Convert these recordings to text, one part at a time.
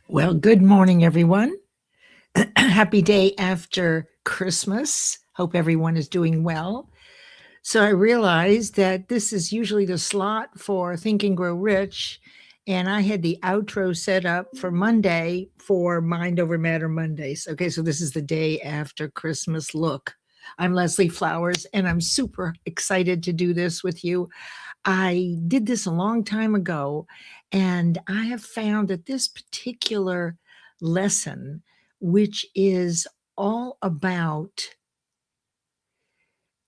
Well, good morning, everyone. Happy day after Christmas. Hope everyone is doing well. So, I realized that this is usually the slot for Think and Grow Rich. And I had the outro set up for Monday for Mind Over Matter Mondays. Okay, so this is the day after Christmas look. I'm Leslie Flowers, and I'm super excited to do this with you. I did this a long time ago, and I have found that this particular lesson, which is all about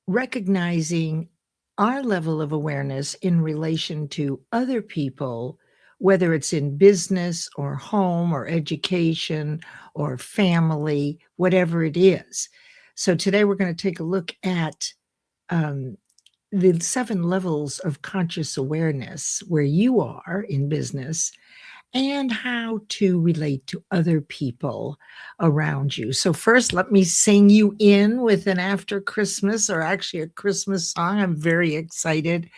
recognizing our level of awareness in relation to other people, whether it's in business or home or education or family, whatever it is. So today we're going to take a look at um, the 7 levels of conscious awareness where you are in business and how to relate to other people around you. So first, let me sing you in with an after Christmas, or actually a Christmas song. I'm very excited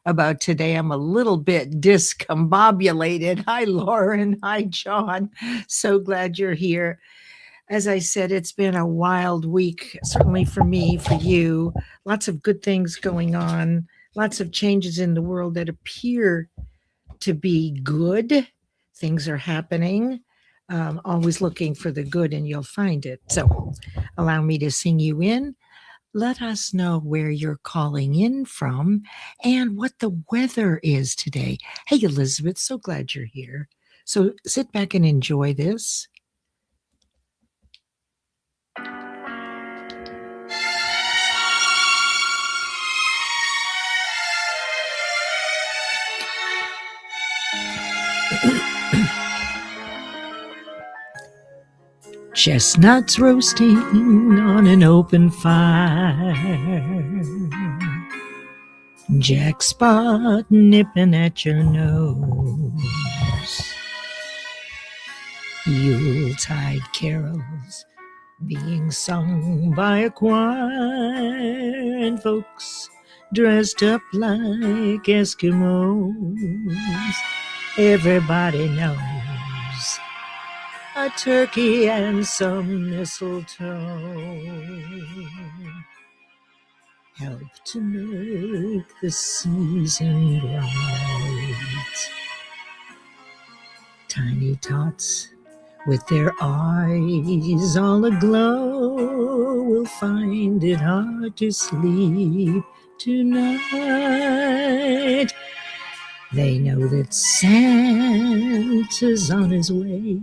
about today. I'm a little bit discombobulated. Hi, Lauren. Hi, John. So glad you're here. As I said, it's been a wild week, certainly for me, for you. Lots of good things going on, lots of changes in the world that appear to be good. Things are happening. Always looking for the good, and you'll find it. So, allow me to sing you in. Let us know where you're calling in from and what the weather is today. Hey, Elizabeth, so glad you're here. So, sit back and enjoy this. Chestnuts roasting on an open fire. Jack Spot nipping at your nose. Yuletide carols being sung by a choir, and folks dressed up like Eskimos. Everybody knows a turkey and some mistletoe help to make the season bright. Tiny tots with their eyes all aglow will find it hard to sleep tonight. They know that Santa's on his way.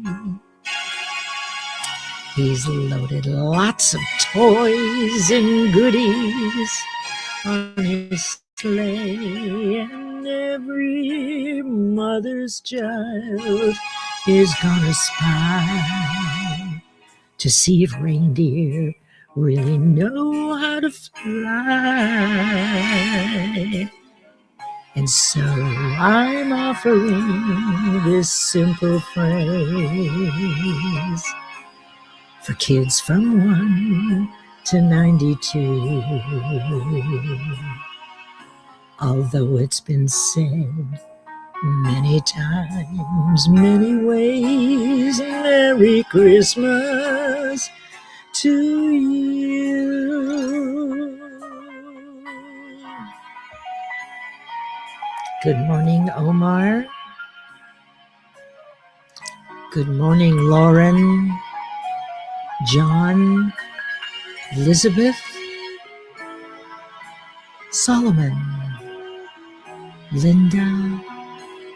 He's loaded lots of toys and goodies on his sleigh, and every mother's child is gonna spy to see if reindeer really know how to fly. And so I'm offering this simple phrase for kids from 1 to 92. Although it's been said many times, many ways, Merry Christmas to you. Good morning, Omar. Good morning, Lauren, John, Elizabeth, Solomon, Linda,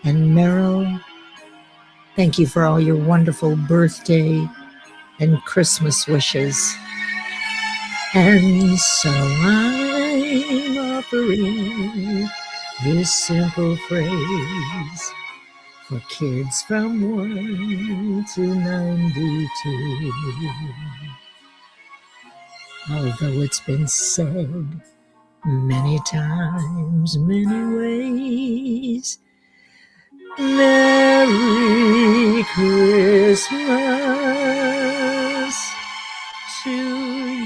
and Merrill. Thank you for all your wonderful birthday and Christmas wishes. And so I'm offering this simple phrase for kids from 1 to 92. Although it's been said many times, many ways, Merry Christmas to you.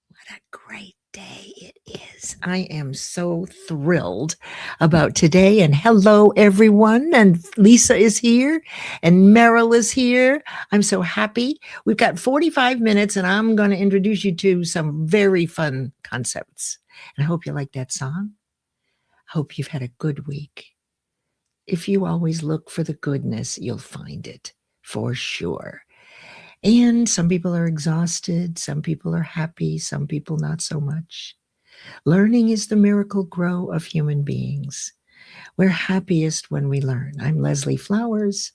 What a I am so thrilled about today. And hello, everyone. And Lisa is here, and Meryl is here. I'm so happy. We've got 45 minutes, and I'm going to introduce you to some very fun concepts. And I hope you like that song. Hope you've had a good week. If you always look for the goodness, you'll find it for sure. And some people are exhausted, some people are happy, some people not so much. Learning is the miracle grow of human beings. We're happiest when we learn. I'm Leslie Flowers,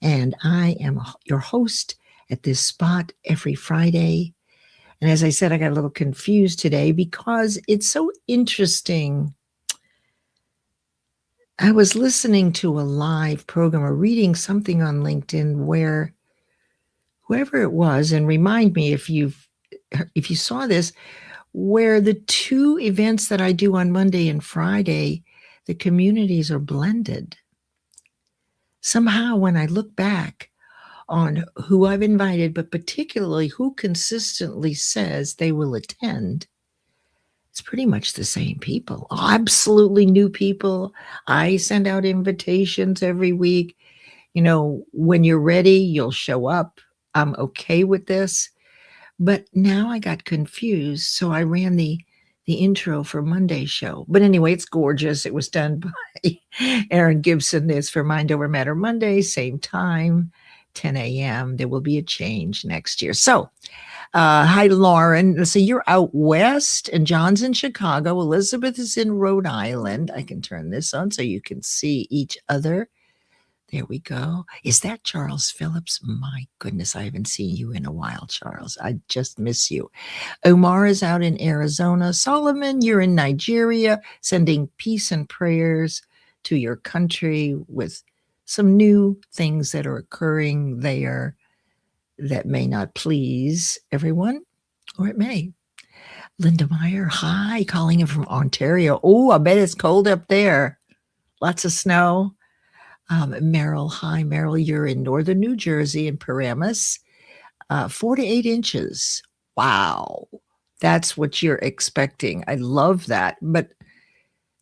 and I am your host at this spot every Friday. And as I said, I got a little confused today because it's so interesting. I was listening to a live program or reading something on LinkedIn where whoever it was, and remind me if you saw this, where the two events that I do on Monday and Friday, the communities are blended. Somehow, when I look back on who I've invited, but particularly who consistently says they will attend, it's pretty much the same people, absolutely new people. I send out invitations every week. You know, when you're ready, you'll show up. I'm okay with this. But now I got confused, so I ran the intro for Monday's show. But anyway, it's gorgeous. It was done by Aaron Gibson. It's for Mind Over Matter Monday, same time, 10 a.m. There will be a change next year. So, hi, Lauren. Let's see, you're out west, and John's in Chicago. Elizabeth is in Rhode Island. I can turn this on so you can see each other. There we go. Is that Charles Phillips? My goodness, I haven't seen you in a while, Charles. I just miss you. Omar is out in Arizona. Solomon, you're in Nigeria, sending peace and prayers to your country with some new things that are occurring there that may not please everyone, or it may. Linda Meyer, hi, calling in from Ontario. Oh, I bet it's cold up there. Lots of snow. Meryl, hi, Meryl, you're in northern New Jersey in Paramus, 4 to 8 inches. Wow. That's what you're expecting. I love that. But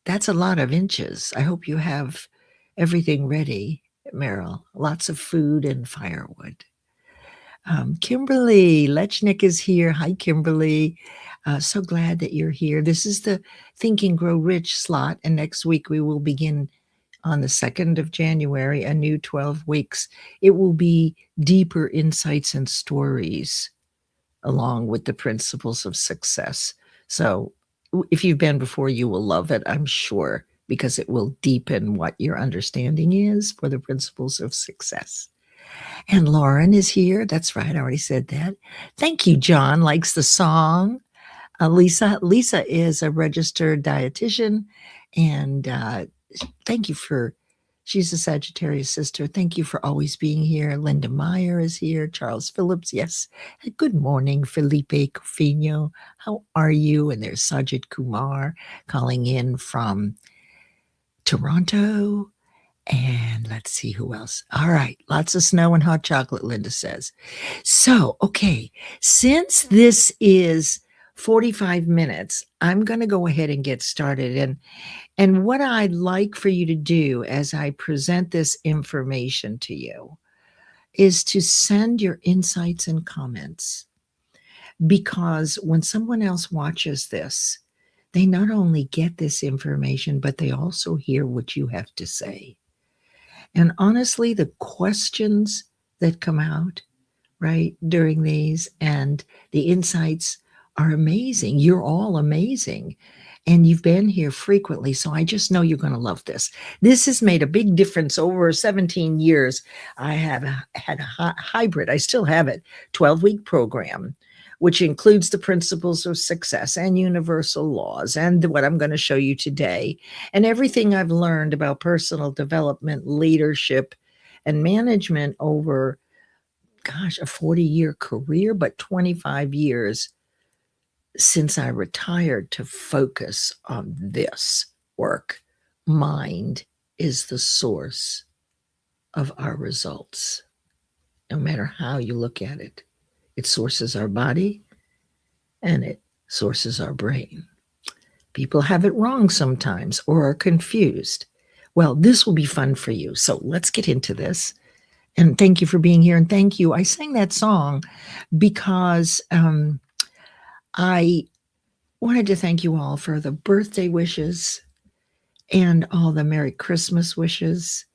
that's a lot of inches. I hope you have everything ready, Meryl. Lots of food and firewood. Kimberly Lechnick is here. Hi, Kimberly. So glad that you're here. This is the Think and Grow Rich slot. And next week we will begin on the 2nd of January, a new 12 weeks. It will be deeper insights and stories along with the principles of success. So if you've been before, you will love it, I'm sure, because it will deepen what your understanding is for the principles of success. And Lauren is here. That's right. I already said that. Thank you. John likes the song. Lisa is a registered dietitian, and thank you for, she's a Sagittarius sister. Thank you for always being here. Linda Meyer is here. Charles Phillips, yes. Good morning, Felipe Cofino. How are you? And there's Sajid Kumar calling in from Toronto. And let's see who else. All right. Lots of snow and hot chocolate, Linda says. So, okay. Since this is 45 minutes, I'm going to go ahead and get started. And what I'd like for you to do as I present this information to you is to send your insights and comments. Because when someone else watches this, they not only get this information, but they also hear what you have to say. And honestly, the questions that come out, right, during these and the insights are amazing. You're all amazing. And you've been here frequently, so I just know you're going to love this. This has made a big difference over 17 years. I have had a hybrid, I still have it, 12-week program, which includes the principles of success and universal laws and what I'm going to show you today, and everything I've learned about personal development, leadership, and management over, gosh, a 40-year career, but 25 years since I retired to focus on this work. Mind is the source of our results. No matter how you look at it, it sources our body and it sources our brain. People have it wrong sometimes or are confused. Well, this will be fun for you. So let's get into this. And thank you for being here. And thank you. I sang that song because I wanted to thank you all for the birthday wishes and all the Merry Christmas wishes.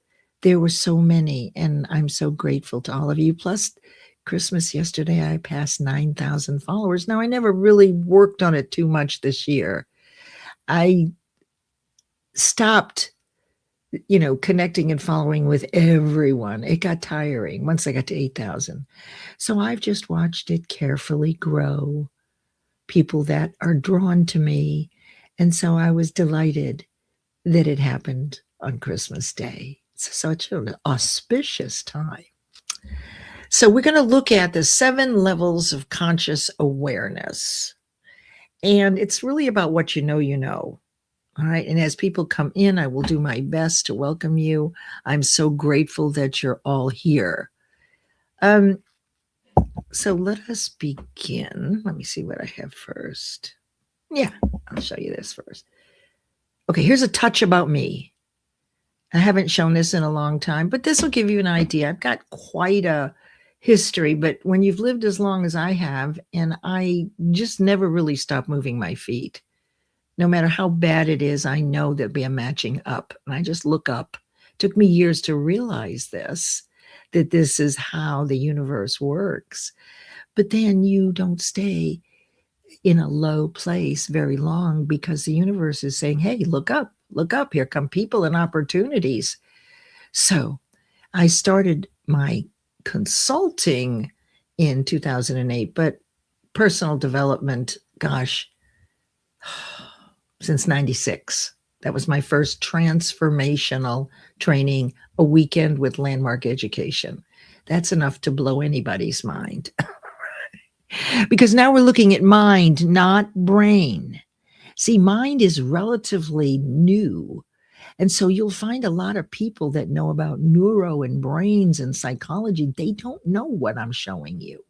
There were so many, and I'm so grateful to all of you. Plus, Christmas yesterday, I passed 9,000 followers. Now, I never really worked on it too much this year. I stopped, connecting and following with everyone. It got tiring once I got to 8,000. So I've just watched it carefully grow, people that are drawn to me. And so I was delighted that it happened on Christmas Day. It's such an auspicious time. So we're going to look at the 7 levels of conscious awareness. And it's really about what you know, you know. All right. And as people come in, I will do my best to welcome you. I'm so grateful that you're all here. So let us begin. Let me see what I have first. Yeah, I'll show you this first. Okay, here's a touch about me. I haven't shown this in a long time, but this will give you an idea. I've got quite a history, but when you've lived as long as I have, and I just never really stop moving my feet, no matter how bad it is, I know there'll be a matching up, and I just look up. It took me years to realize this, that this is how the universe works. But then you don't stay in a low place very long because the universe is saying, hey, look up, here come people and opportunities. So I started my consulting in 2008, but personal development, gosh, since 96. That was my first transformational training, a weekend with landmark education. That's enough to blow anybody's mind. Because now we're looking at mind, not brain. See, mind is relatively new. And so you'll find a lot of people that know about neuro and brains and psychology. They don't know what I'm showing you.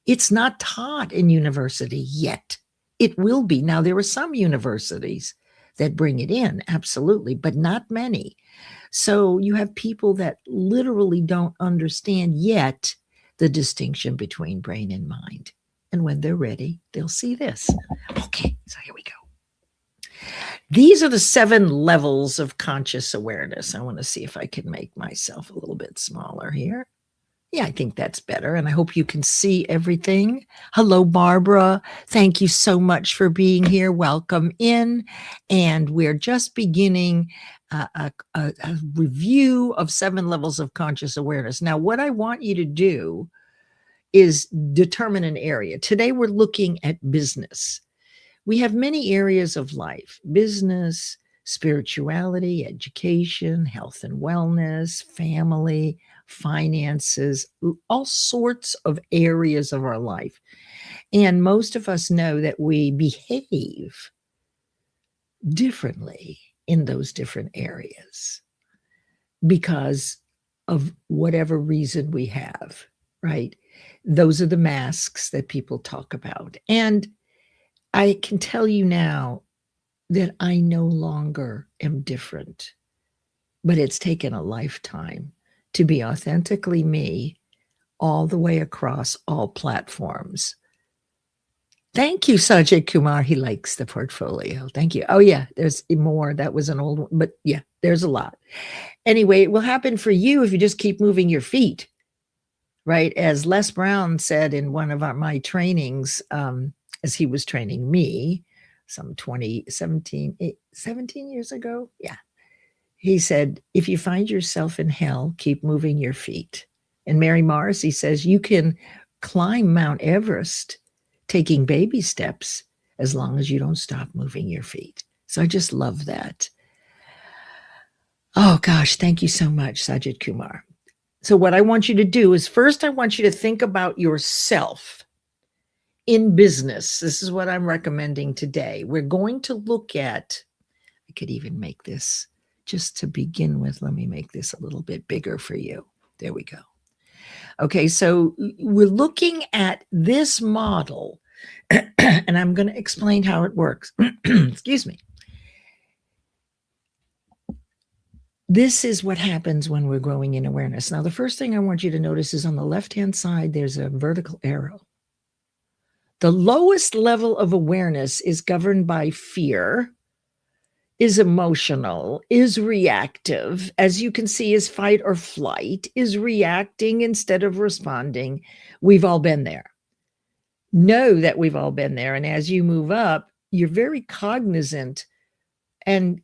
It's not taught in university yet. It will be. Now, there are some universities that bring it in, absolutely, but not many. So you have people that literally don't understand yet the distinction between brain and mind. And when they're ready, they'll see this. Okay, so here we go. These are the 7 levels of conscious awareness. I want to see if I can make myself a little bit smaller here. Yeah, I think that's better. And I hope you can see everything. Hello, Barbara. Thank you so much for being here. Welcome in. And we're just beginning a review of 7 levels of conscious awareness. Now, what I want you to do is determine an area. Today, we're looking at business. We have many areas of life: business, spirituality, education, health and wellness, family, finances, all sorts of areas of our life. And most of us know that we behave differently in those different areas because of whatever reason we have, right? Those are the masks that people talk about. And I can tell you now that I no longer am different, but it's taken a lifetime to be authentically me all the way across all platforms. Thank you, Sajid Kumar. He likes the portfolio. Thank you. Oh, yeah, there's more. That was an old one, but yeah, there's a lot. Anyway, it will happen for you if you just keep moving your feet, right? As Les Brown said in one of my trainings, as he was training me some 17 years ago. Yeah. He said, if you find yourself in hell, keep moving your feet. And Mary Morrissey says you can climb Mount Everest taking baby steps as long as you don't stop moving your feet. So I just love that. Oh gosh, thank you so much, Sajid Kumar. So what I want you to do is first, I want you to think about yourself in business. This is what I'm recommending today. We're going to look at, I could even make this just to begin with. Let me make this a little bit bigger for you. There we go. Okay, so we're looking at this model And I'm going to explain how it works. Excuse me. This is what happens when we're growing in awareness. Now, the first thing I want you to notice is on the left-hand side, there's a vertical arrow. The lowest level of awareness is governed by fear, is emotional, is reactive. As you can see, is fight or flight, is reacting instead of responding. We've all been there. Know that we've all been there. And as you move up, you're very cognizant and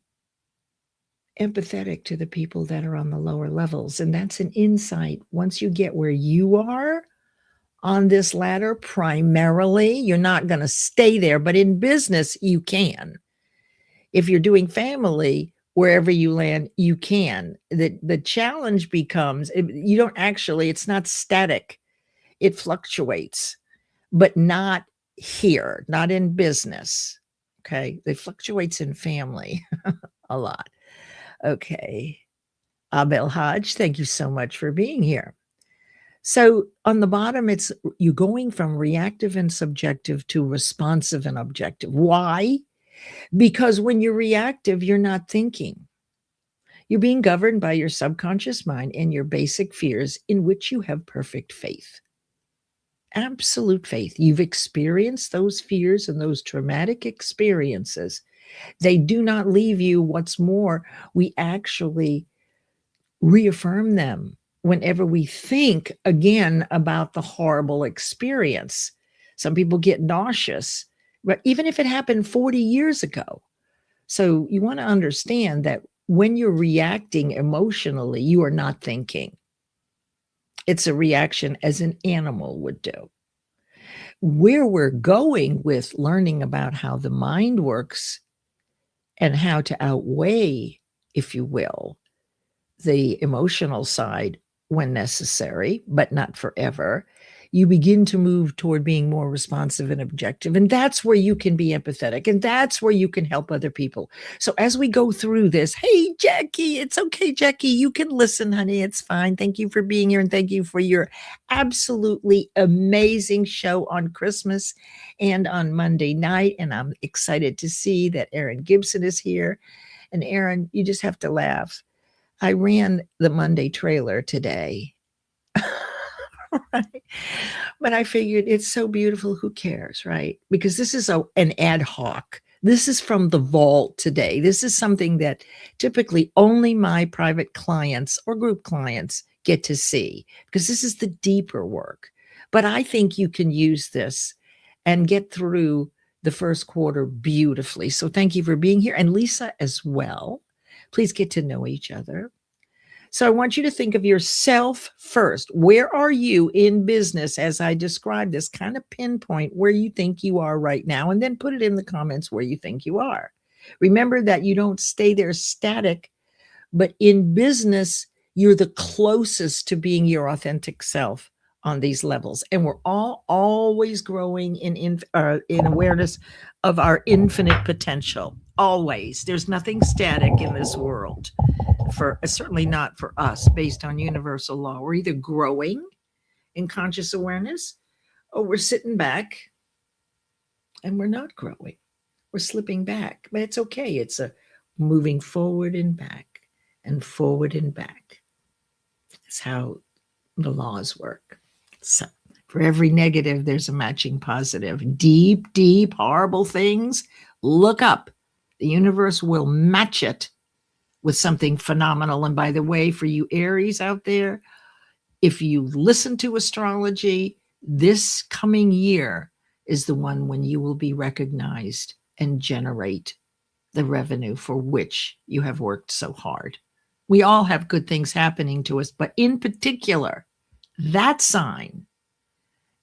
empathetic to the people that are on the lower levels. And that's an insight. Once you get where you are on this ladder, primarily, you're not going to stay there, but in business, you can. If you're doing family, wherever you land, you can. The challenge becomes, you don't actually, it's not static. It fluctuates, but not here, not in business. Okay. It fluctuates in family a lot. Okay. Abel Hodge, thank you so much for being here. So on the bottom, it's you going from reactive and subjective to responsive and objective. Why? Because when you're reactive, you're not thinking. You're being governed by your subconscious mind and your basic fears in which you have perfect faith. Absolute faith. You've experienced those fears and those traumatic experiences. They do not leave you. What's more, we actually reaffirm them whenever we think again about the horrible experience. Some people get nauseous, but even if it happened 40 years ago. So you want to understand that when you're reacting emotionally, you are not thinking. It's a reaction as an animal would do. Where we're going with learning about how the mind works and how to outweigh, if you will, the emotional side when necessary, but not forever, you begin to move toward being more responsive and objective. And that's where you can be empathetic. And that's where you can help other people. So as we go through this, hey, Jackie, it's okay, Jackie, you can listen, honey. It's fine. Thank you for being here. And thank you for your absolutely amazing show on Christmas and on Monday night. And I'm excited to see that Aaron Gibson is here. And Aaron, you just have to laugh. I ran the Monday trailer today. Right? But I figured it's so beautiful. Who cares, right? Because this is an ad hoc. This is from the vault today. This is something that typically only my private clients or group clients get to see because this is the deeper work. But I think you can use this and get through the first quarter beautifully. So thank you for being here. And Lisa as well. Please get to know each other. So I want you to think of yourself first. Where are you in business as I described this? Kind of pinpoint where you think you are right now, and then put it in the comments where you think you are. Remember that you don't stay there static, but in business, you're the closest to being your authentic self on these levels. And we're all always growing in awareness of our infinite potential. Always. There's nothing static in this world. Certainly not for us, based on universal law. We're either growing in conscious awareness or we're sitting back and we're not growing. We're slipping back, but it's okay. It's a moving forward and back and forward and back. That's how the laws work. So for every negative, there's a matching positive. Deep, deep, horrible things, look up. The universe will match it with something phenomenal. And by the way, for you Aries out there, if you listen to astrology, this coming year is the one when you will be recognized and generate the revenue for which you have worked so hard. We all have good things happening to us, but in particular, that sign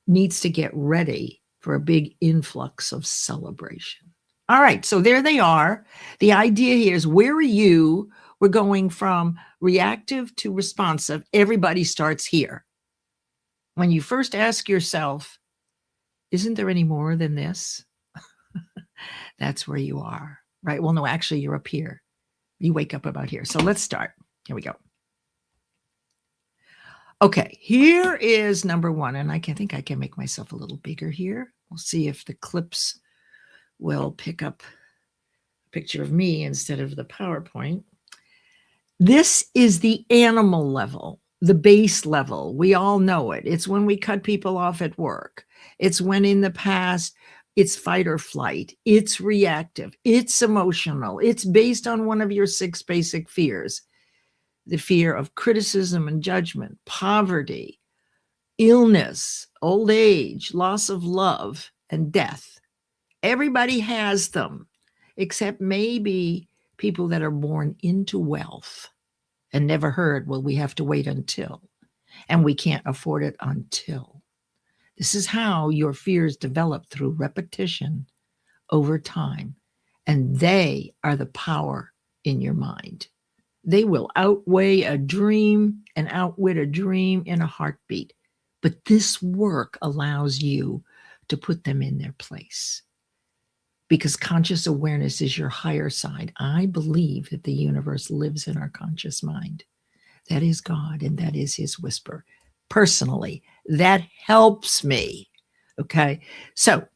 needs to get ready for a big influx of celebration. All right, so there they are. The idea here is, where are you? We're going from reactive to responsive. Everybody starts here. When you first ask yourself, isn't there any more than this? That's where you are, right? Well, no, actually, you're up here. You wake up about here. So let's start. Here we go. Okay, here is number one. And I think I can make myself a little bigger here. We'll see if the clips will pick up a picture of me instead of the PowerPoint. This is the animal level, the base level. We all know it. It's when we cut people off at work. It's when in the past, it's fight or flight. It's reactive. It's emotional. It's based on one of your 6 basic fears: the fear of criticism and judgment, poverty, illness, old age, loss of love, and death. Everybody has them, except maybe people that are born into wealth and never heard, well, we have to wait until, and we can't afford it until. This is how your fears develop, through repetition over time, and they are the power in your mind. They will outweigh a dream and outwit a dream in a heartbeat. But this work allows you to put them in their place, because conscious awareness is your higher side. I believe that the universe lives in our conscious mind. That is God, and that is his whisper. Personally, that helps me. Okay. So,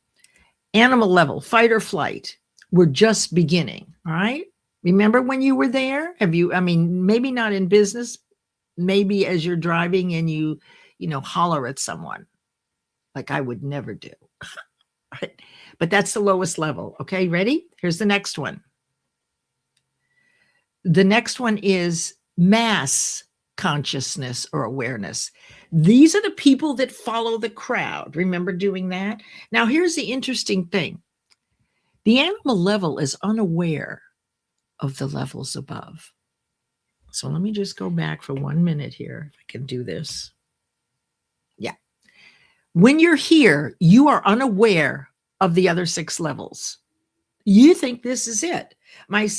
animal level, fight or flight. We're just beginning. All right. Remember when you were there? Have you, I mean, maybe not in business, maybe as you're driving and you holler at someone, like I would never do. Right? But that's the lowest level. Okay. Ready? Here's the next one. The next one is mass consciousness or awareness. These are the people that follow the crowd. Remember doing that? Now, here's the interesting thing. The animal level is unaware of the levels above. So let me just go back for 1 minute here, if I can do this. Yeah. When you're here, you are unaware of the other 6 levels. You think this is it.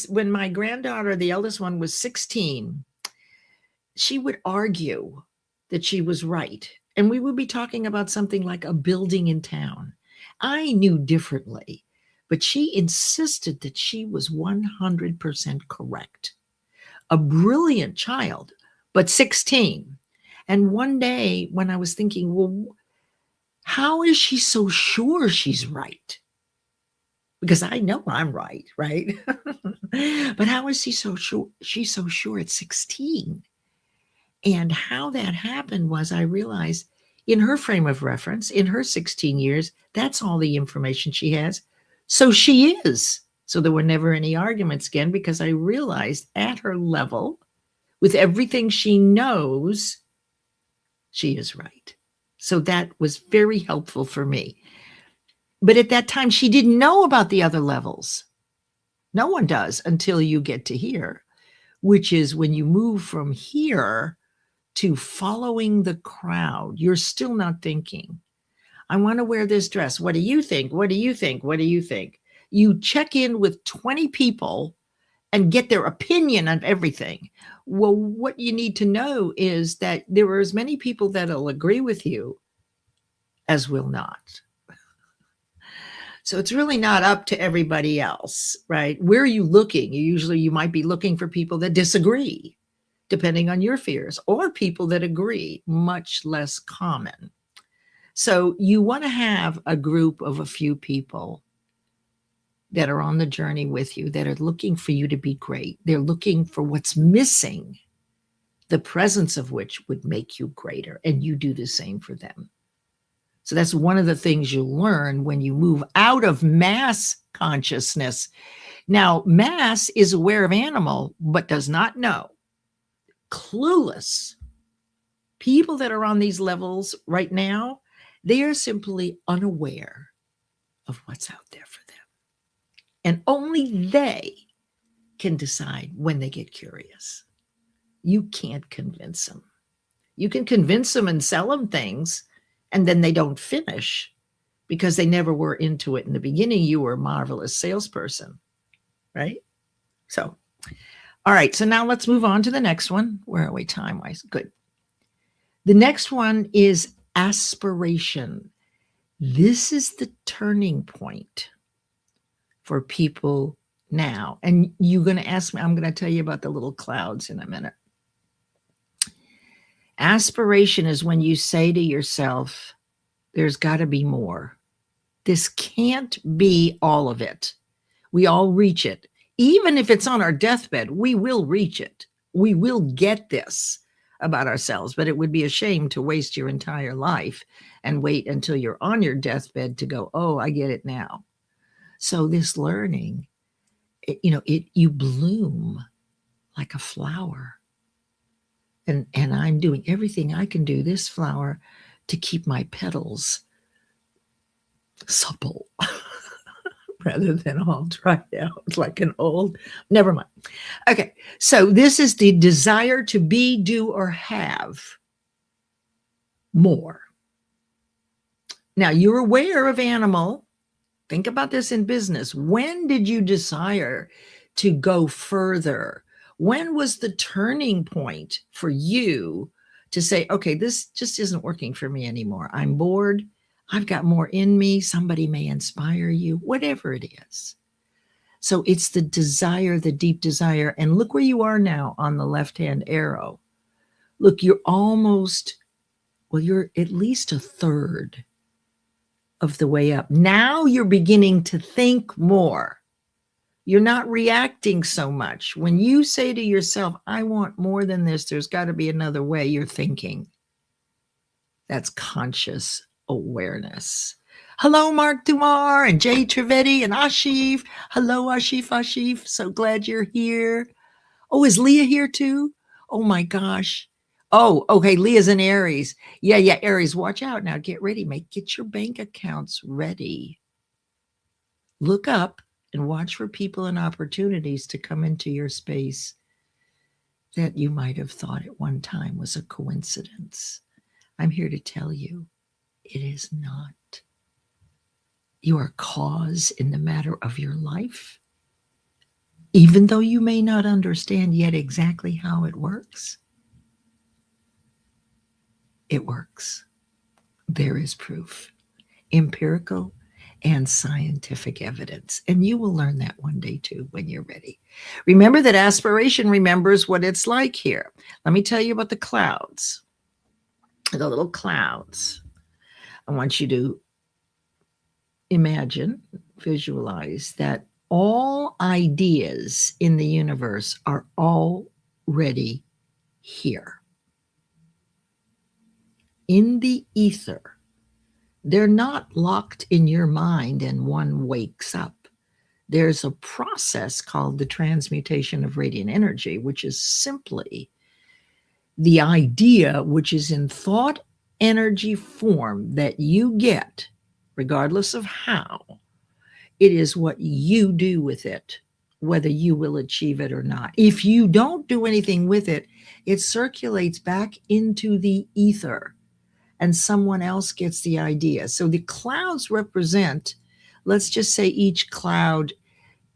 When my granddaughter, the eldest one, was 16, she would argue that she was right. And we would be talking about something like a building in town. I knew differently, but she insisted that she was 100% correct. A brilliant child, but 16. And one day when I was thinking, well, how is she so sure she's right? Because I know I'm right, right? But how is she so sure? She's so sure at 16. And how that happened was, I realized in her frame of reference, in her 16 years, that's all the information she has. So she is. So there were never any arguments again, because I realized at her level, with everything she knows, she is right. So that was very helpful for me. But at that time, she didn't know about the other levels. No one does until you get to here, which is when you move from here to following the crowd. You're still not thinking, I want to wear this dress. What do you think? What do you think? What do you think? You check in with 20 people and get their opinion on everything. Well, what you need to know is that there are as many people that'll agree with you as will not. So it's really not up to everybody else, right? Where are you looking? You might be looking for people that disagree, depending on your fears, or people that agree, much less common. So you want to have a group of a few people that are on the journey with you, that are looking for you to be great. They're looking for what's missing, the presence of which would make you greater, and you do the same for them. So that's one of the things you learn when you move out of mass consciousness. Now, mass is aware of animal, but does not know. Clueless. People that are on these levels right now, they are simply unaware of what's out there for them. And only they can decide when they get curious. You can't convince them. You can convince them and sell them things, and then they don't finish because they never were into it in the beginning. You were a marvelous salesperson, right? So, all right. So now let's move on to the next one. Where are we time-wise? Good. The next one is aspiration. This is the turning point for people now. And you're going to ask me, I'm going to tell you about the little clouds in a minute. Aspiration is when you say to yourself, there's got to be more. This can't be all of it. We all reach it. Even if it's on our deathbed, we will reach it. We will get this about ourselves, but it would be a shame to waste your entire life and wait until you're on your deathbed to go, oh, I get it now. So this learning, you bloom like a flower. And I'm doing everything I can do, this flower, to keep my petals supple rather than all dried out like an old, never mind. Okay, so this is the desire to be, do, or have more. Now, you're aware of animal. Think about this in business. When did you desire to go further? When was the turning point for you to say, okay, this just isn't working for me anymore. I'm bored. I've got more in me. Somebody may inspire you, whatever it is. So it's the desire, the deep desire. And look where you are now on the left-hand arrow. Look, you're you're at least a third of the way up. Now you're beginning to think more. You're not reacting so much. When you say to yourself, I want more than this, there's got to be another way, you're thinking. That's conscious awareness. Hello, Mark Dumar and Jay Trivedi and Ashif. Hello, Ashif. So glad you're here. Oh, is Leah here too? Oh my gosh. Oh, okay. Leah's in Aries. Yeah. Aries, watch out now. Get ready. Get your bank accounts ready. Look up and watch for people and opportunities to come into your space that you might have thought at one time was a coincidence. I'm here to tell you, it is not. You are cause in the matter of your life, even though you may not understand yet exactly how it works. It works. There is proof, empirical and scientific evidence. And you will learn that one day too when you're ready. Remember that aspiration remembers what it's like here. Let me tell you about the clouds. The little clouds. I want you to imagine, visualize that all ideas in the universe are already here. In the ether. They're not locked in your mind and one wakes up. There's a process called the transmutation of radiant energy, which is simply the idea which is in thought energy form that you get, regardless of how. It is what you do with it, whether you will achieve it or not. If you don't do anything with it, it circulates back into the ether. And someone else gets the idea. So the clouds represent, let's just say each cloud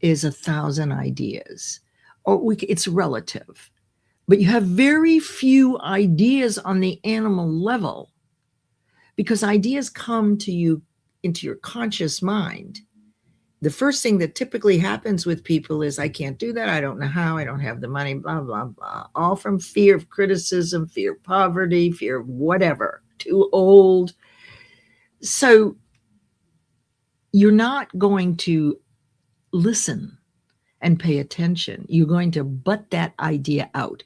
is 1,000 ideas, or it's relative. But you have very few ideas on the animal level because ideas come to you into your conscious mind. The first thing that typically happens with people is, I can't do that. I don't know how. I don't have the money, blah, blah, blah. All from fear of criticism, fear of poverty, fear of whatever. Too old. So you're not going to listen and pay attention. You're going to butt that idea out.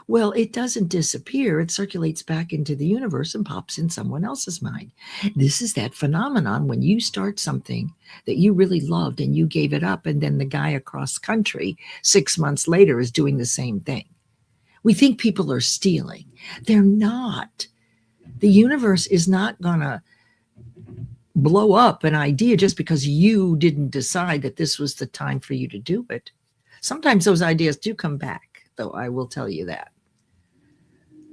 Well, it doesn't disappear. It circulates back into the universe and pops in someone else's mind. This is that phenomenon when you start something that you really loved and you gave it up, and then the guy across country 6 months later is doing the same thing. We think people are stealing. They're not. The universe is not going to blow up an idea just because you didn't decide that this was the time for you to do it. Sometimes those ideas do come back, though, I will tell you that.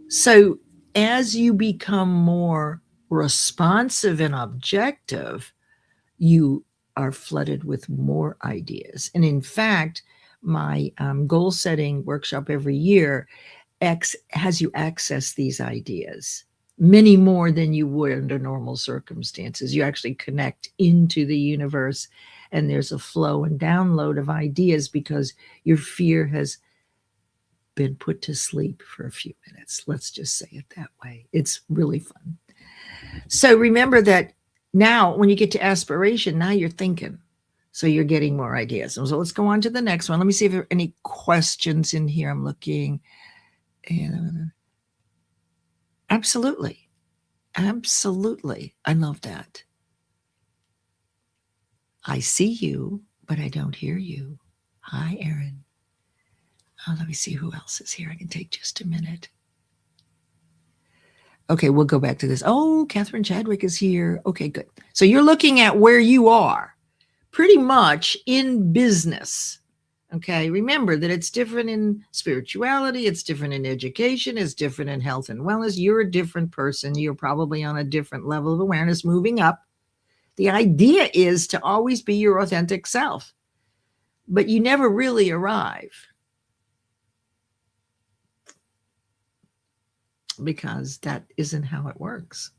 So as you become more responsive and objective, you are flooded with more ideas. And in fact, my goal setting workshop every year has you access these ideas. Many more than you would under normal circumstances. You actually connect into the universe, and there's a flow and download of ideas because your fear has been put to sleep for a few minutes. Let's just say it that way. It's really fun. So remember that Now, when you get to aspiration, now you're thinking. So you're getting more ideas. So let's go on to the next one. Let me see if there are any questions in here. I'm looking. And absolutely. Absolutely. I love that. I see you, but I don't hear you. Hi, Erin. Oh, let me see who else is here. I can take just a minute. Okay, we'll go back to this. Oh, Catherine Chadwick is here. Okay, good. So you're looking at where you are pretty much in business. Okay, remember that it's different in spirituality, it's different in education, it's different in health and wellness. You're a different person. You're probably on a different level of awareness moving up. The idea is to always be your authentic self, but you never really arrive because that isn't how it works.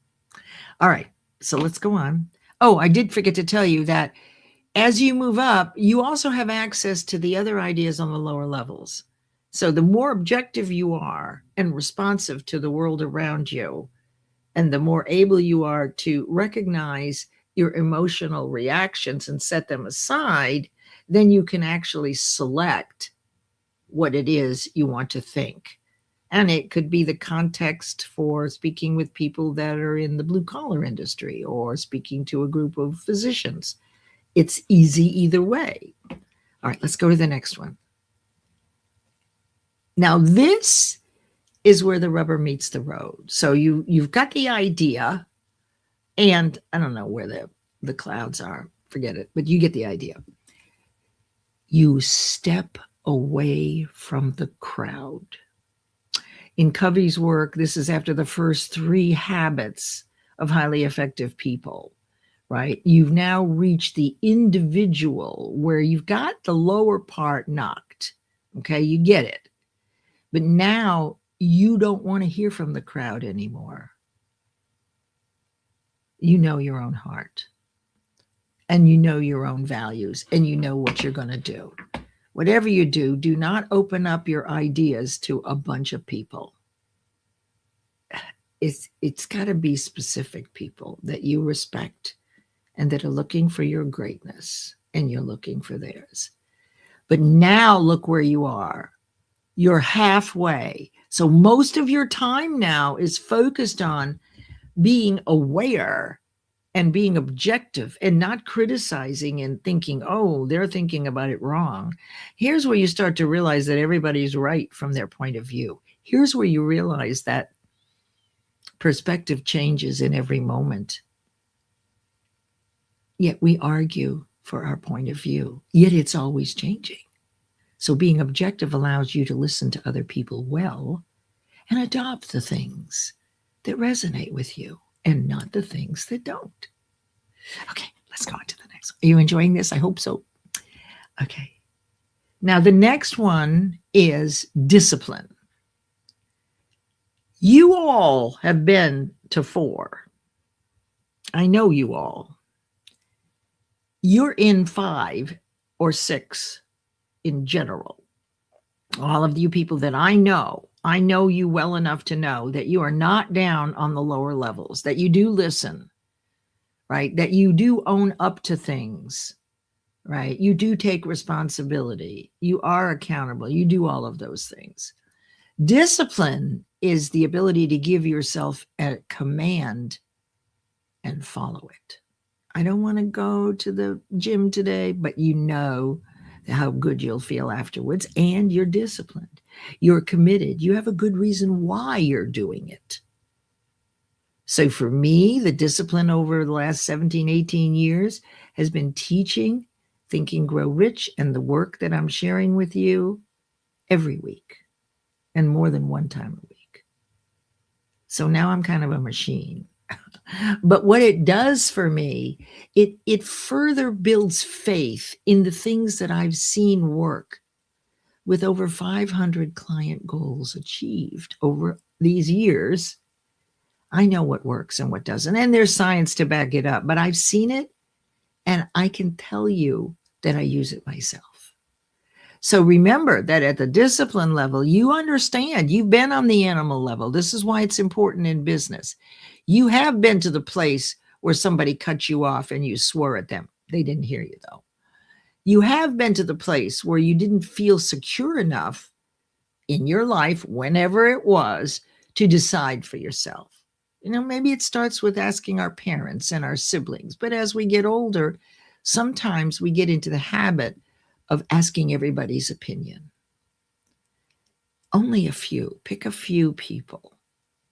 All right, so let's go on. Oh, I did forget to tell you that as you move up, you also have access to the other ideas on the lower levels. So the more objective you are and responsive to the world around you, and the more able you are to recognize your emotional reactions and set them aside, then you can actually select what it is you want to think. And it could be the context for speaking with people that are in the blue collar industry or speaking to a group of physicians. It's easy either way. All right, let's go to the next one. Now, this is where the rubber meets the road. So you've got the idea, and I don't know where the clouds are. Forget it, but you get the idea. You step away from the crowd. In Covey's work, this is after the first 3 habits of highly effective people. Right? You've now reached the individual where you've got the lower part knocked. Okay, you get it. But now you don't want to hear from the crowd anymore. You know your own heart, and you know your own values, and you know what you're going to do. Whatever you do, do not open up your ideas to a bunch of people. It's got to be specific people that you respect and that are looking for your greatness, and you're looking for theirs. But now look where you are. You're halfway. So most of your time now is focused on being aware and being objective and not criticizing and thinking, oh, they're thinking about it wrong. Here's where you start to realize that everybody's right from their point of view. Here's where you realize that perspective changes in every moment. Yet we argue for our point of view, yet it's always changing. So being objective allows you to listen to other people well and adopt the things that resonate with you and not the things that don't. Okay, let's go on to the next one. Are you enjoying this? I hope so. Okay. Now the next one is discipline. You all have been to 4. I know you all. You're in 5 or 6 in general. All of you people that I know you well enough to know that you are not down on the lower levels, that you do listen, right? That you do own up to things, right? You do take responsibility. You are accountable. You do all of those things. Discipline is the ability to give yourself a command and follow it. I don't want to go to the gym today, but you know how good you'll feel afterwards, and you're disciplined. You're committed. You have a good reason why you're doing it. So for me, the discipline over the last 17, 18 years has been teaching Think and Grow Rich and the work that I'm sharing with you every week and more than one time a week. So now I'm kind of a machine. But what it does for me, it further builds faith in the things that I've seen work with over 500 client goals achieved over these years. I know what works and what doesn't, and there's science to back it up, but I've seen it, and I can tell you that I use it myself. So remember that at the discipline level, you understand, you've been on the animal level. This is why it's important in business. You have been to the place where somebody cut you off and you swore at them. They didn't hear you though. You have been to the place where you didn't feel secure enough in your life, whenever it was, to decide for yourself. Maybe it starts with asking our parents and our siblings, but as we get older, sometimes we get into the habit of asking everybody's opinion. Only a few, pick a few people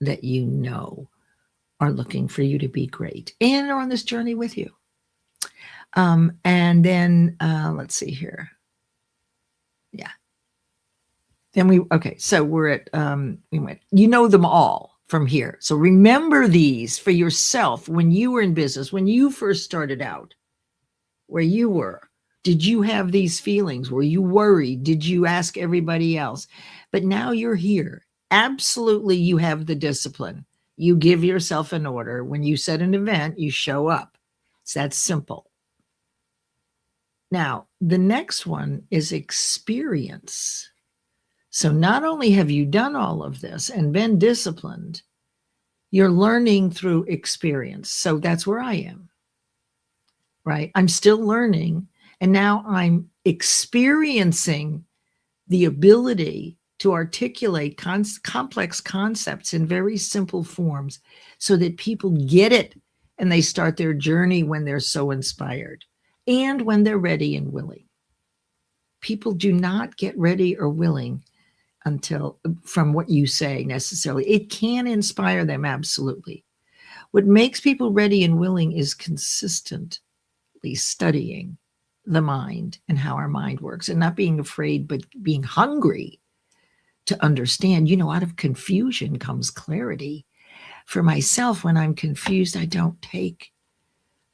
that you know are looking for you to be great and are on this journey with you. And then let's see here. Yeah. Then so we're at, we went, them all from here. So remember these for yourself when you were in business, when you first started out, where you were. Did you have these feelings? Were you worried? Did you ask everybody else? But now you're here. Absolutely, you have the discipline. You give yourself an order. When you set an event, you show up. It's that simple. Now, the next one is experience. So not only have you done all of this and been disciplined, you're learning through experience. So that's where I am, right? I'm still learning, and now I'm experiencing the ability to articulate complex concepts in very simple forms so that people get it and they start their journey when they're so inspired and when they're ready and willing. People do not get ready or willing until from what you say necessarily. It can inspire them, absolutely. What makes people ready and willing is consistently studying the mind and how our mind works, and not being afraid, but being hungry to understand. Out of confusion comes clarity. For myself, when I'm confused, I don't take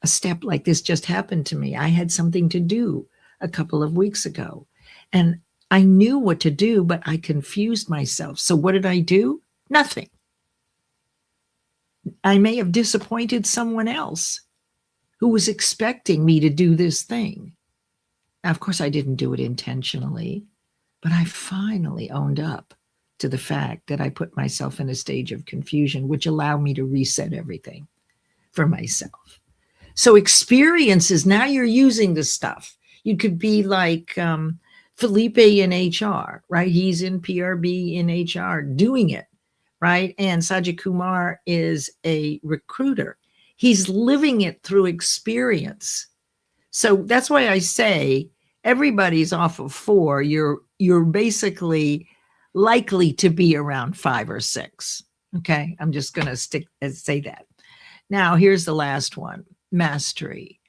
a step. Like this just happened to me. I had something to do a couple of weeks ago, and I knew what to do, but I confused myself. So what did I do? Nothing. I may have disappointed someone else who was expecting me to do this thing. Now, of course, I didn't do it intentionally, but I finally owned up to the fact that I put myself in a stage of confusion, which allowed me to reset everything for myself. So experiences, now you're using the stuff. You could be like Felipe in HR, right? He's in PRB in HR doing it, right? And Sajid Kumar is a recruiter. He's living it through experience. So that's why I say everybody's off of 4. You're basically likely to be around 5 or 6. Okay, I'm just going to say that. Now, here's the last one, mastery.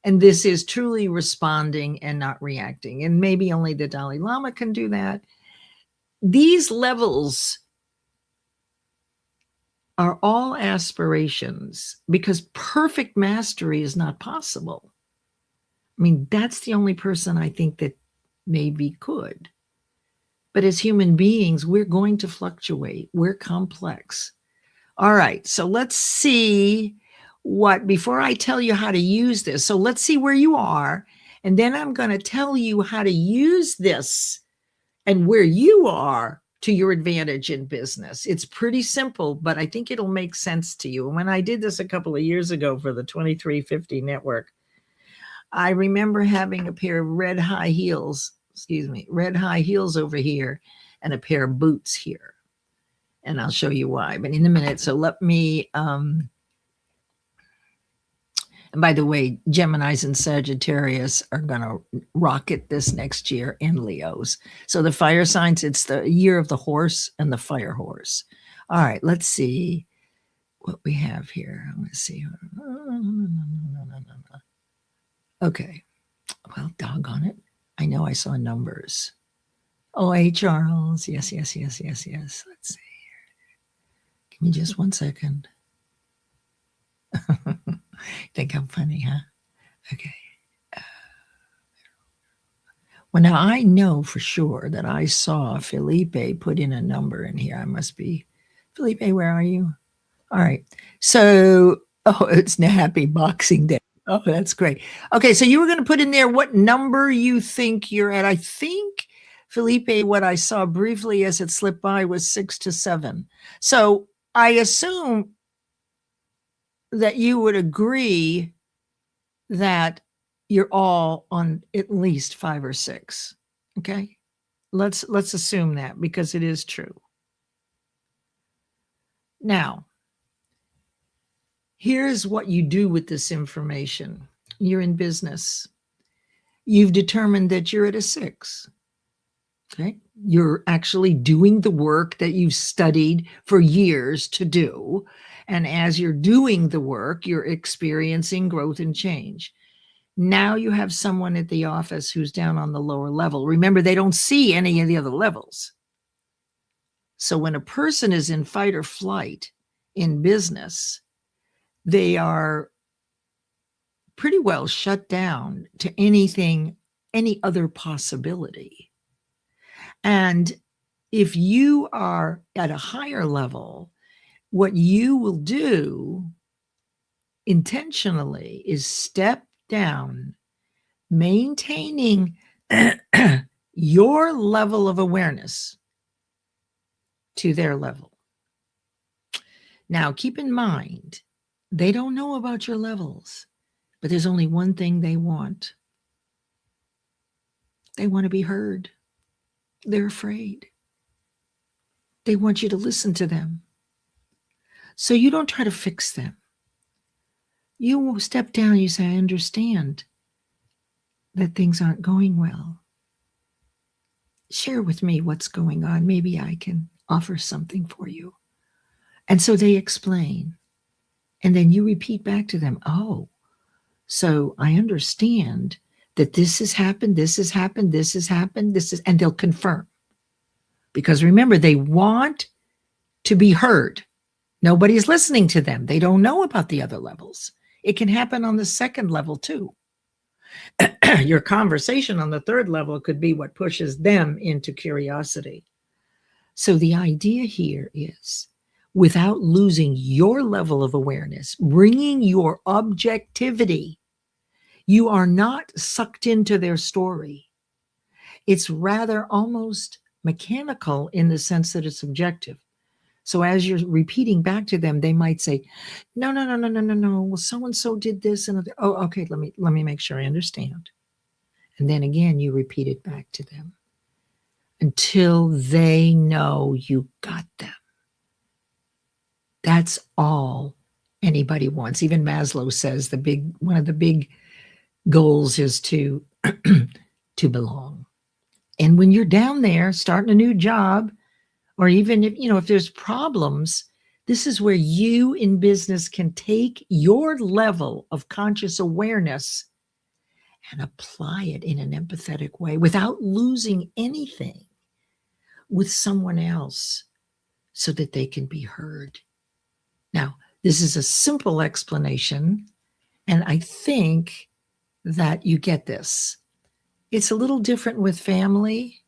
And this is truly responding and not reacting. And maybe only the Dalai Lama can do that. These levels are all aspirations, because perfect mastery is not possible. I mean, that's the only person I think that maybe could. But as human beings, we're going to fluctuate. We're complex. All right, so let's see before I tell you how to use this. So let's see where you are, and then I'm going to tell you how to use this and where you are to your advantage in business. It's pretty simple, but I think it'll make sense to you. And when I did this a couple of years ago for the 2350 network, I remember having a pair of red high heels over here and a pair of boots here. And I'll show you why, but in a minute. So let me, and by the way, Geminis and Sagittarius are going to rocket this next year in Leos. So the fire signs, it's the year of the horse and the fire horse. All right, let's see what we have here. Let's see. Okay. Well, doggone it. I know I saw numbers. Oh, hey, Charles. Yes. Let's see here. Give me just 1 second. Think I'm funny, huh? Okay. Well, now I know for sure that I saw Felipe put in a number in here. I must be. Felipe, where are you? All right. So, it's now Happy Boxing Day. Oh, that's great. Okay, so you were going to put in there what number you think you're at. I think, Felipe, what I saw briefly as it slipped by was 6 to 7. So I assume that you would agree that you're all on at least 5 or 6. Okay? Let's assume that because it is true. Now, here's what you do with this information. You're in business. You've determined that you're at a 6. Okay? You're actually doing the work that you've studied for years to do. And as you're doing the work, you're experiencing growth and change. Now you have someone at the office who's down on the lower level. Remember, they don't see any of the other levels. So when a person is in fight or flight in business, they are pretty well shut down to anything, any other possibility. And if you are at a higher level, what you will do intentionally is step down, maintaining your level of awareness to their level. Now, keep in mind, they don't know about your levels, but there's only one thing they want. They want to be heard. They're afraid. They want you to listen to them. So you don't try to fix them. You step down, you say, I understand that things aren't going well. Share with me what's going on. Maybe I can offer something for you. And so they explain. And then you repeat back to them, oh, so I understand that this has happened, this has happened, this has happened, this is, and they'll confirm. Because remember, they want to be heard. Nobody's listening to them. They don't know about the other levels. It can happen on the second level too. Your conversation on the third level could be what pushes them into curiosity. So the idea here is, without losing your level of awareness, bringing your objectivity, you are not sucked into their story. It's rather almost mechanical in the sense that it's subjective. So as you're repeating back to them, they might say, no. Well, so-and-so did this. And oh, okay, let me make sure I understand. And then again, you repeat it back to them until they know you got them. That's all anybody wants. Even Maslow says one of the big goals is to belong. And when you're down there starting a new job, or even if there's problems, this is where you in business can take your level of conscious awareness and apply it in an empathetic way without losing anything with someone else so that they can be heard. Now, this is a simple explanation, and I think that you get this. It's a little different with family.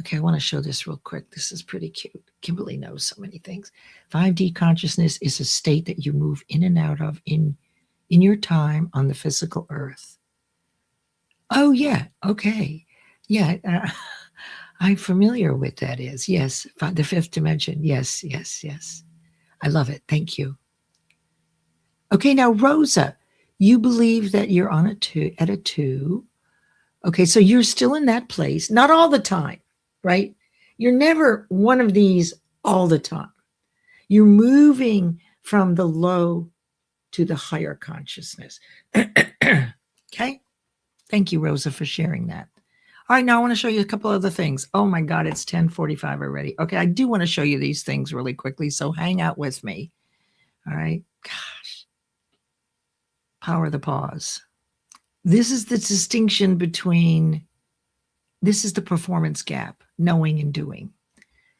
Okay, I want to show this real quick. This is pretty cute. Kimberly knows so many things. 5D consciousness is a state that you move in and out of in your time on the physical earth. Oh, yeah. Okay. Yeah. I'm familiar with that is. Yes. The fifth dimension. Yes. I love it. Thank you. Okay. Now, Rosa, you believe that you're on at a 2. Okay. So you're still in that place. Not all the time, right? You're never one of these all the time. You're moving from the low to the higher consciousness. Okay. Thank you, Rosa, for sharing that. All right, now I want to show you a couple other things. Oh my God, it's 10:45 already. Okay, I do want to show you these things really quickly, so hang out with me. All right, gosh. Power of the pause. This is the distinction between, this is the performance gap, knowing and doing.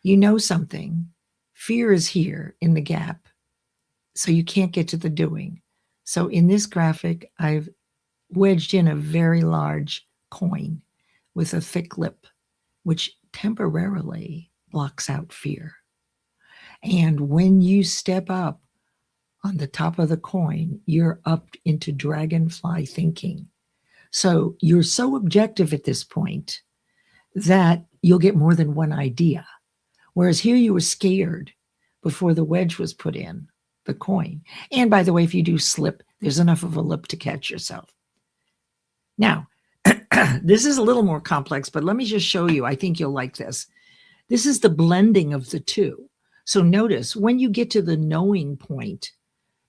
You know something. Fear is here in the gap, so you can't get to the doing. So in this graphic, I've wedged in a very large coin with a thick lip, which temporarily blocks out fear. And when you step up on the top of the coin, you're up into dragonfly thinking. So you're so objective at this point that you'll get more than one idea. Whereas here you were scared before the wedge was put in. the coin. And by the way, if you do slip, there's enough of a lip to catch yourself. Now, this is a little more complex, but let me just show you. I think you'll like this. This is the blending of the two. So notice when you get to the knowing point,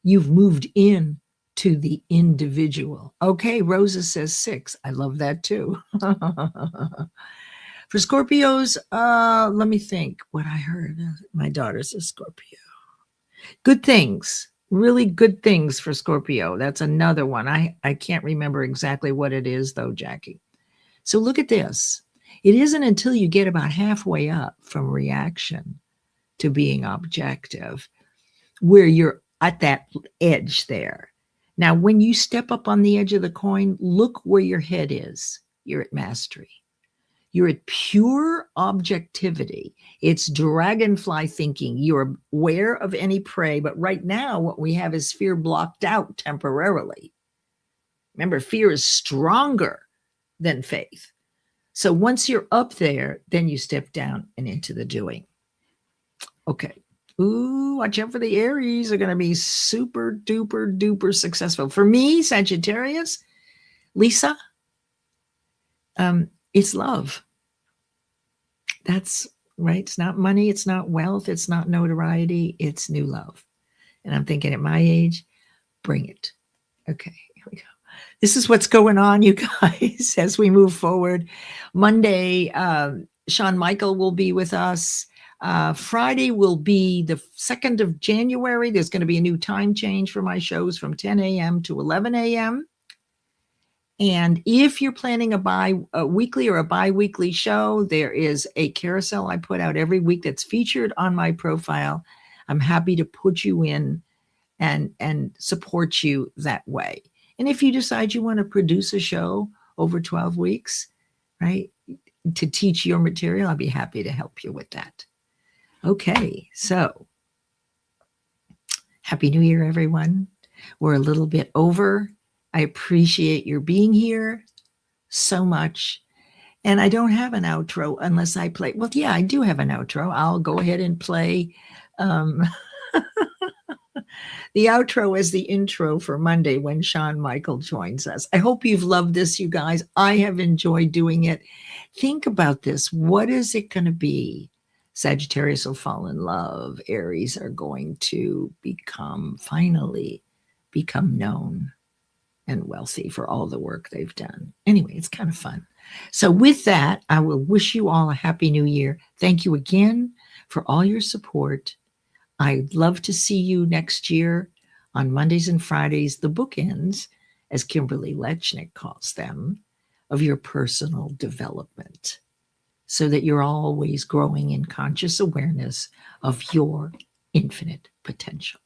you've moved in to the individual. Okay, Rosa says 6. I love that too. For Scorpios, let me think what I heard. My daughter's a Scorpio. Good things, really good things for Scorpio. That's another one. I can't remember exactly what it is though, Jackie. So look at this. It isn't until you get about halfway up from reaction to being objective where you're at that edge there. Now, when you step up on the edge of the coin, look where your head is. You're at mastery. You're at pure objectivity. It's dragonfly thinking. You're aware of any prey, but right now what we have is fear blocked out temporarily. Remember, fear is stronger than faith. So once you're up there, then you step down and into the doing. Okay. Ooh, watch out for the Aries. Are going to be super duper duper successful. For me, Sagittarius, Lisa, it's love. That's right. It's not money. It's not wealth. It's not notoriety. It's new love. And I'm thinking at my age, bring it. Okay, here we go. This is what's going on, you guys, as we move forward. Monday, Sean Michael will be with us. Friday will be the 2nd of January. There's going to be a new time change for my shows from 10 a.m. to 11 a.m. And if you're planning a weekly or a bi-weekly show, there is a carousel I put out every week that's featured on my profile. I'm happy to put you in and support you that way. And if you decide you want to produce a show over 12 weeks, right, to teach your material, I'll be happy to help you with that. Okay, so Happy New Year, everyone. We're a little bit over. I appreciate your being here so much. And I don't have an outro unless I play. Well, yeah, I do have an outro. I'll go ahead and play the outro as the intro for Monday when Sean Michael joins us. I hope you've loved this, you guys. I have enjoyed doing it. Think about this. What is it going to be? Sagittarius will fall in love. Aries are going to finally become known and wealthy for all the work they've done. Anyway, it's kind of fun. So with that, I will wish you all a happy new year. Thank you again for all your support. I'd love to see you next year on Mondays and Fridays, the bookends, as Kimberly Lechnick calls them, of your personal development, so that you're always growing in conscious awareness of your infinite potential.